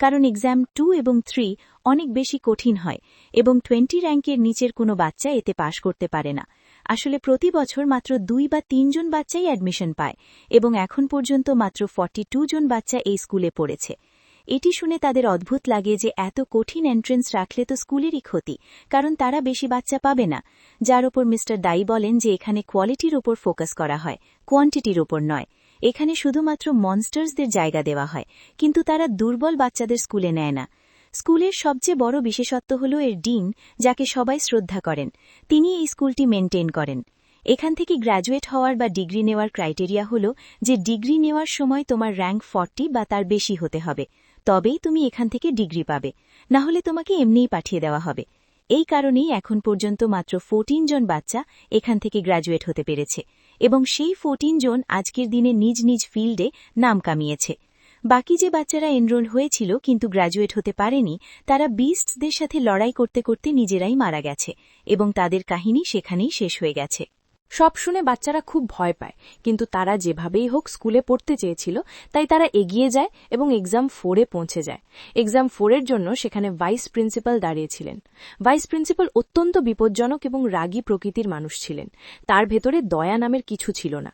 কারণ এক্সাম 2 এবং 3 অনেক বেশি কঠিন হয় এবং 20 র্যাঙ্কের নিচের কোনো বাচ্চা এতে পাশ করতে পারে না। আসলে প্রতি বছর মাত্র 2 বা 3 জন বাচ্চাই অ্যাডমিশন পায় এবং এখন পর্যন্ত মাত্র 42 জন বাচ্চা এই স্কুলে পড়েছে। এটি শুনে তাদের অদ্ভুত লাগে যে এত কঠিন এন্ট্রেন্স রাখলে তো স্কুলেরই ক্ষতি, কারণ তারা বেশি বাচ্চা পাবে না। যার ওপর মিস্টার দাই বলেন যে এখানে কোয়ালিটির ওপর ফোকাস করা হয়, কোয়ান্টিটির ওপর নয়। এখানে শুধুমাত্র মনস্টার্সদের জায়গা দেওয়া হয়, কিন্তু তারা দুর্বল বাচ্চাদের স্কুলে নেয় না। স্কুলের সবচেয়ে বড় বিশেষত্ব হল এর ডিন, যাকে সবাই শ্রদ্ধা করেন। তিনি এই স্কুলটি মেনটেন করেন। এখান থেকে গ্র্যাজুয়েট হওয়ার বা ডিগ্রি নেওয়ার ক্রাইটেরিয়া হল যে ডিগ্রি নেওয়ার সময় তোমার র্যাঙ্ক 40 বা তার বেশি হতে হবে, তবেই তুমি এখান থেকে ডিগ্রি পাবে, না হলে তোমাকে এমনিই পাঠিয়ে দেওয়া হবে। এই কারণেই এখন পর্যন্ত মাত্র 14 জন বাচ্চা এখান থেকে গ্র্যাজুয়েট হতে পেরেছে এবং সেই 14 জন আজকের দিনে নিজ নিজ ফিল্ডে নাম কামিয়েছে। বাকি যে বাচ্চারা এনরোল হয়েছিল কিন্তু গ্র্যাজুয়েট হতে পারেনি, তারা বিস্টসদের সাথে লড়াই করতে করতে নিজেরাই মারা গেছে এবং তাদের কাহিনী সেখানেই শেষ হয়ে গেছে। সব শুনে বাচ্চারা খুব ভয় পায়, কিন্তু তারা যেভাবেই হোক স্কুলে পড়তে চেয়েছিল, তাই তারা এগিয়ে যায় এবং এক্সাম 4-এ পৌঁছে যায়। এক্সাম 4-এর জন্য সেখানে ভাইস প্রিন্সিপাল দাঁড়িয়েছিলেন। ভাইস প্রিন্সিপাল অত্যন্ত বিপজ্জনক এবং রাগী প্রকৃতির মানুষ ছিলেন। তার ভেতরে দয়া নামের কিছু ছিল না।